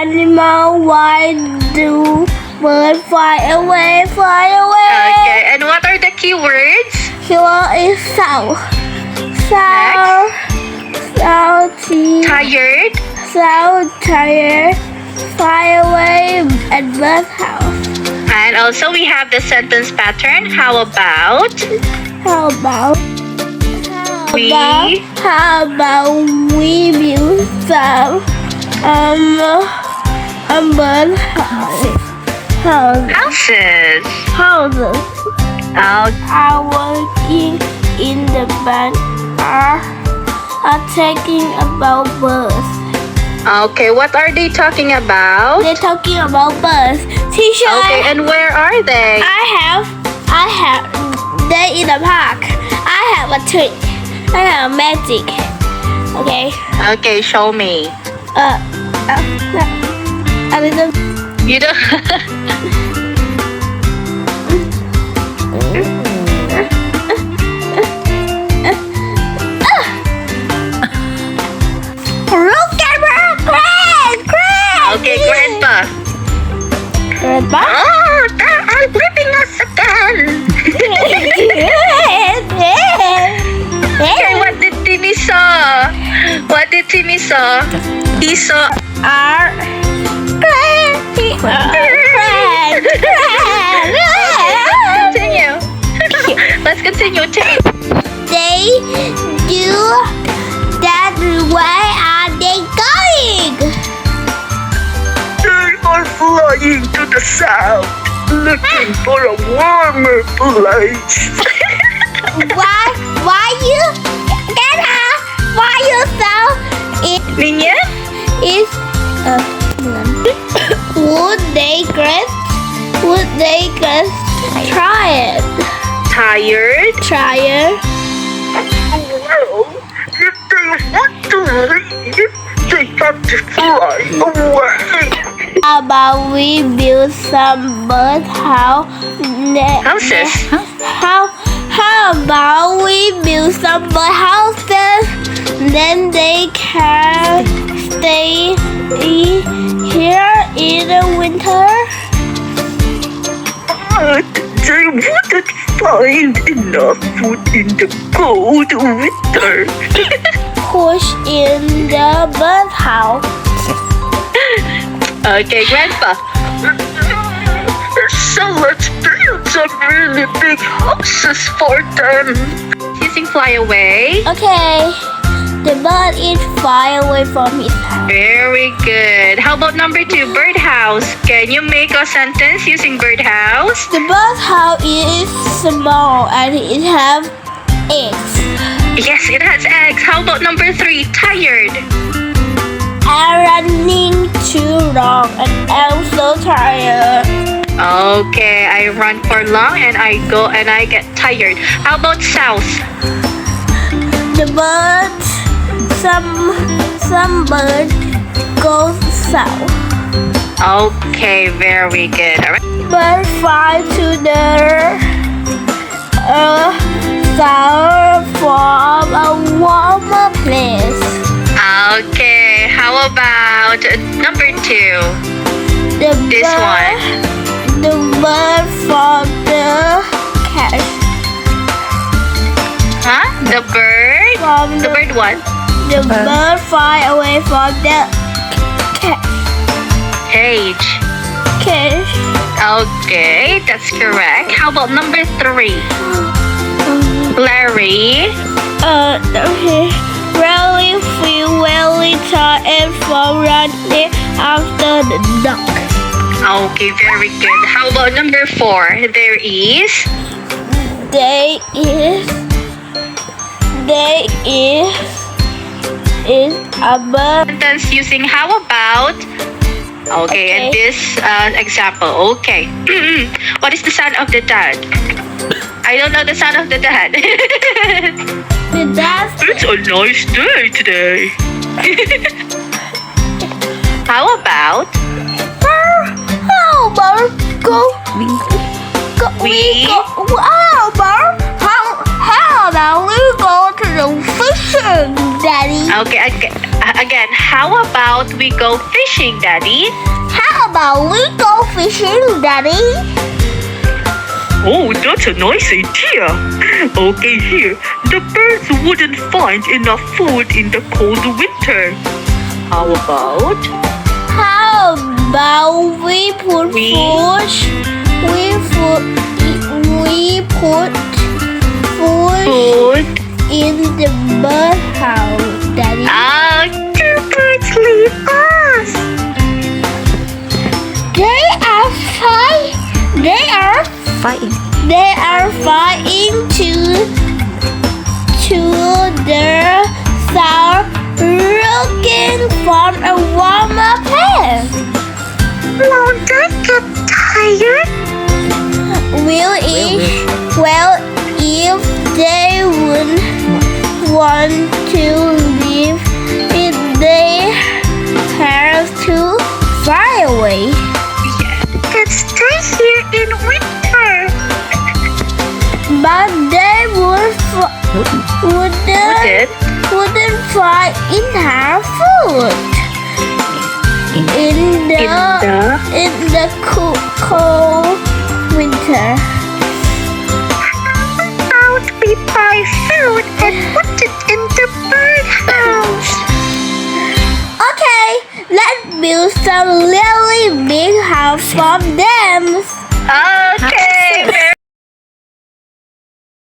animal? Why do birds fly away, fly away? Okay, and what are the keywords? Here is sound. Sound. Sound. Tired. Sound tired. Fly away at bird house. And also we have the sentence pattern. How about? How about We build some bird houses. houses. Are working in the bank are talking about birds. Okay, what are they talking about? They're talking about birds. Teacher, Okay, and where are they? I have. They're in the park. I have a trick. I have magic. Okay. Okay, show me. A little. You don't. Look at her, Grandpa. Okay, Grandpa. Grandpa. Oh, they are gripping us again. Okay, what did Timmy saw? What did Timmy saw? He saw Continue. Let's continue. They do that. Where are they going? They are flying to the south, looking for a warmer place. Why you so Niña? is would they guess try it? Tired? Well, if they want to leave, they have to fly away. How about we build some bird Houses? How about we build some bird houses? Then they can stay here in the winter. But they wouldn't find enough food in the cold winter. Push in the bird house. Okay, Grandpa. So let's build some really big houses for them. Using fly away. Okay. The bird is far away from his house. Very good. How about number 2, birdhouse? Can you make a sentence using birdhouse? The bird house is small and it has eggs. Yes, it has eggs. How about number 3, tired? I'm running too long and I'm so tired. Okay, I run for long and I go and I get tired. How about south? The birds, some bird goes south. Okay, very good. All right. Birds fly to the south from a warmer place. Okay, how about number 2? This one. The bird from the cash. Huh? The bird? From The bird what? The bird fly away from the Cage. cage. Okay, that's correct. How about number 3? Larry. Okay. Really feel really tired from running after the duck. Okay, very good. How about number 4? There is There is a bird. sentence using how about. Okay, and Okay. this example. Okay. What is the sound of the dad? I don't know the sound of the dad. The dad. It's a nice day today. How about How about go? We- How about we go to the fish Daddy. Okay, again, how about we go fishing, Daddy? How about we go fishing, Daddy? Oh, that's a nice idea. Okay, here. The birds wouldn't find enough food in the cold winter. How about we put food in the bird house, Daddy. the birds leave us. They are fighting. They are flying to the south, looking for a warmer place. Won't they get tired? Well, if they would want to leave, they have to fly away. Then stay here in winter. But they wouldn't find enough food in the cold winter. How about we buy food and put it in the birdhouse? Okay, let's build some really big house from them. Okay, very